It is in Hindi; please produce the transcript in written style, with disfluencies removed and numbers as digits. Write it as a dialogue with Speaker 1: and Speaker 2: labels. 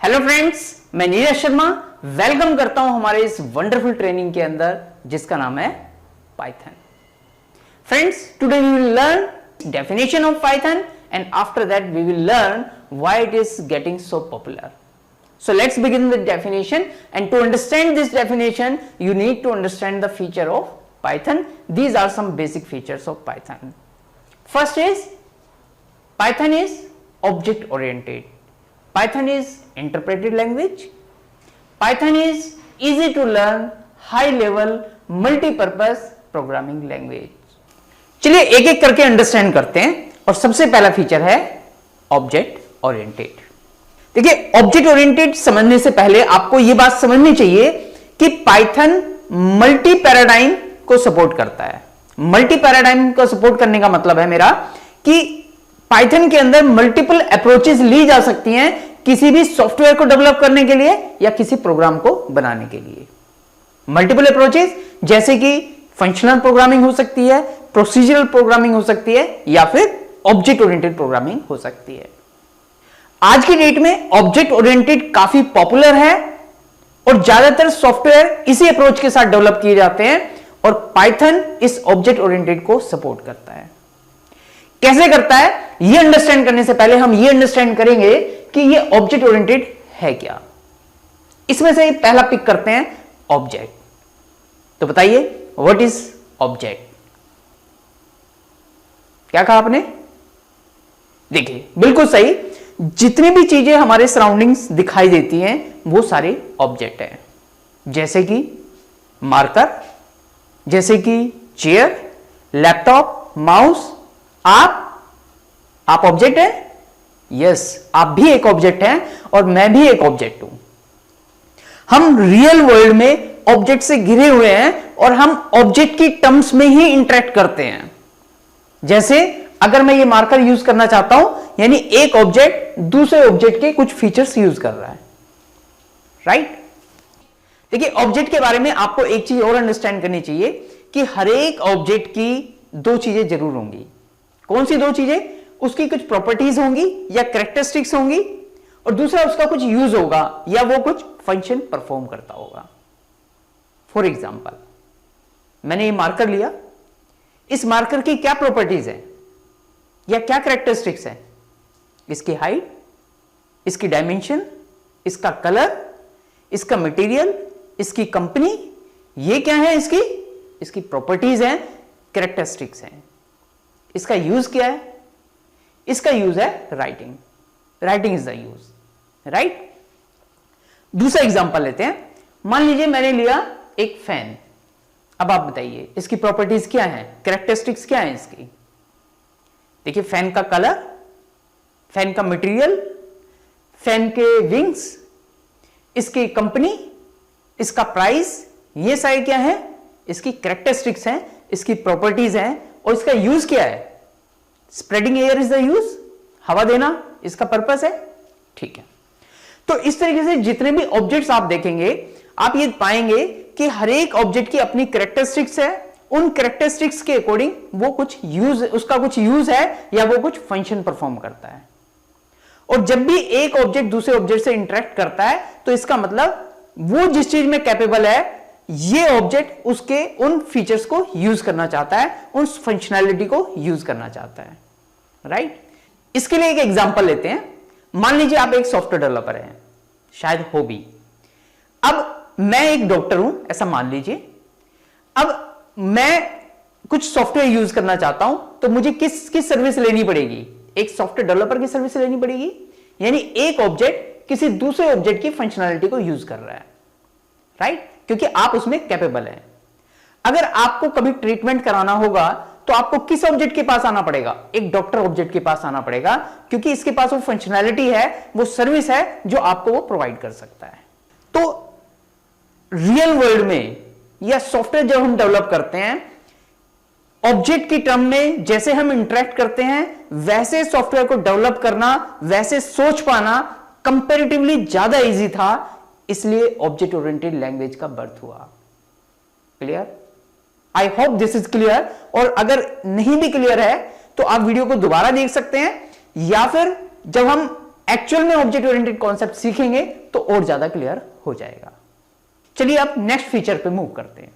Speaker 1: हेलो फ्रेंड्स, मैं नीरज शर्मा वेलकम करता हूं हमारे इस वंडरफुल ट्रेनिंग के अंदर जिसका नाम है Python. Friends, today we will learn definition of Python and after that we will learn why it is getting so popular. So let's begin with definition, and to understand this definition you need to understand the feature of Python. These are some basic features of Python. First is Python is object oriented. Python is interpreted language. Python is easy to learn, high level multi-purpose programming language. चलिए एक एक करके अंडरस्टैंड करते हैं और सबसे पहला फीचर है ऑब्जेक्ट ओरिएंटेड। देखिए, ऑब्जेक्ट ओरिएंटेड समझने से पहले आपको यह बात समझनी चाहिए कि पाइथन मल्टी पैराडाइम को सपोर्ट करता है। मल्टी पैराडाइम को सपोर्ट करने का मतलब है मेरा कि पाइथन के अंदर मल्टीपल अप्रोचेस ली जा सकती हैं किसी भी सॉफ्टवेयर को डेवलप करने के लिए या किसी प्रोग्राम को बनाने के लिए। मल्टीपल अप्रोचेस जैसे कि फंक्शनल प्रोग्रामिंग हो सकती है, प्रोसीजरल प्रोग्रामिंग हो सकती है या फिर ऑब्जेक्ट ओरिएंटेड प्रोग्रामिंग हो सकती है। आज की डेट में ऑब्जेक्ट ओरिएंटेड काफी पॉपुलर है और ज्यादातर सॉफ्टवेयर इसी अप्रोच के साथ डेवलप किए जाते हैं और पाइथन इस ऑब्जेक्ट ओरिएंटेड को सपोर्ट करता है। कैसे करता है यह अंडरस्टैंड करने से पहले हम यह अंडरस्टैंड करेंगे कि यह ऑब्जेक्ट ओरिएंटेड है क्या। इसमें से पहला पिक करते हैं ऑब्जेक्ट। तो बताइए व्हाट इज ऑब्जेक्ट। क्या कहा आपने? देखिए, बिल्कुल सही, जितनी भी चीजें हमारे सराउंडिंग्स दिखाई देती हैं वो सारे ऑब्जेक्ट हैं। जैसे कि मार्कर, जैसे कि चेयर, लैपटॉप, माउस। आप ऑब्जेक्ट हैं? यस, आप भी एक ऑब्जेक्ट हैं और मैं भी एक ऑब्जेक्ट हूं। हम रियल वर्ल्ड में ऑब्जेक्ट से घिरे हुए हैं और हम ऑब्जेक्ट की टर्म्स में ही इंटरेक्ट करते हैं। जैसे अगर मैं ये मार्कर यूज करना चाहता हूं, यानी एक ऑब्जेक्ट दूसरे ऑब्जेक्ट के कुछ फीचर्स यूज कर रहा है, राइट? देखिए, ऑब्जेक्ट के बारे में आपको एक चीज और अंडरस्टैंड करनी चाहिए कि हर एक ऑब्जेक्ट की दो चीजें जरूर होंगी। कौन सी दो चीजें? उसकी कुछ प्रॉपर्टीज होंगी या कैरेक्टरिस्टिक्स होंगी और दूसरा उसका कुछ यूज होगा या वो कुछ फंक्शन परफॉर्म करता होगा। फॉर एग्जाम्पल, मैंने ये मार्कर लिया, इस मार्कर की क्या प्रॉपर्टीज है या क्या कैरेक्टरिस्टिक्स है? इसकी हाइट, इसकी डायमेंशन, इसका कलर, इसका मटेरियल, इसकी कंपनी, ये क्या है? इसकी प्रॉपर्टीज हैं, कैरेक्टरिस्टिक्स हैं। इसका यूज क्या है? इसका यूज है writing. Writing is the use, right? दूसरा एग्जांपल लेते हैं। मान लीजिए मैंने लिया एक फैन। अब आप बताइए इसकी प्रॉपर्टीज क्या है, कैरेक्टरिस्टिक्स क्या है इसकी? देखिए, फैन का कलर, फैन का मटेरियल, फैन के विंग्स, इसकी कंपनी, इसका प्राइस, ये सारे क्या है? इसकी कैरेक्टरिस्टिक्स हैं, इसकी प्रॉपर्टीज हैं और इसका यूज क्या है? Spreading air is the use, हवा देना इसका पर्पस है, ठीक है? तो इस तरीके से जितने भी ऑब्जेक्ट्स आप देखेंगे आप ये पाएंगे कि हर एक ऑब्जेक्ट की अपनी कैरेक्टरिस्टिक्स है। उन कैरेक्टरिस्टिक्स के अकॉर्डिंग वो कुछ यूज, उसका कुछ यूज है या वो कुछ फंक्शन परफॉर्म करता है। और जब भी एक ऑब्जेक्ट दूसरे ऑब्जेक्ट से इंटरेक्ट करता है तो इसका मतलब वो जिस चीज में कैपेबल है ये ऑब्जेक्ट उसके उन फीचर्स को यूज करना चाहता है, उन फंक्शनैलिटी को यूज करना चाहता है, राइट? इसके लिए एक एग्जांपल लेते हैं। मान लीजिए आप एक सॉफ्टवेयर डेवलपर हैं, शायद हो भी। अब मैं एक डॉक्टर हूं, ऐसा मान लीजिए। अब मैं कुछ सॉफ्टवेयर यूज करना चाहता हूं तो मुझे किस सर्विस लेनी पड़ेगी? एक सॉफ्टवेयर डेवलपर की सर्विस लेनी पड़ेगी। यानी एक ऑब्जेक्ट किसी दूसरे ऑब्जेक्ट की फंक्शनैलिटी को यूज कर रहा है, राइट? क्योंकि आप उसमें कैपेबल हैं। अगर आपको कभी ट्रीटमेंट कराना होगा तो आपको किस ऑब्जेक्ट के पास आना पड़ेगा? एक डॉक्टर ऑब्जेक्ट के पास आना पड़ेगा, क्योंकि इसके पास वो फंक्शनैलिटी है, वो सर्विस है जो आपको वो प्रोवाइड कर सकता है। तो रियल वर्ल्ड में या सॉफ्टवेयर जब हम डेवलप करते हैं, ऑब्जेक्ट की टर्म में जैसे हम इंटरेक्ट करते हैं वैसे सॉफ्टवेयर को डेवलप करना, वैसे सोच पाना कंपैरेटिवली ज्यादा इजी था। इसलिए ऑब्जेक्ट ओरिएंटेड लैंग्वेज का बर्थ हुआ। Clear? I hope this is clear. और अगर नहीं भी क्लियर है तो आप वीडियो को दोबारा देख सकते हैं या फिर जब हम एक्चुअल में ऑब्जेक्ट ओरिएंटेड कॉन्सेप्ट सीखेंगे तो और ज्यादा क्लियर हो जाएगा। चलिए अब नेक्स्ट फीचर पे मूव करते हैं।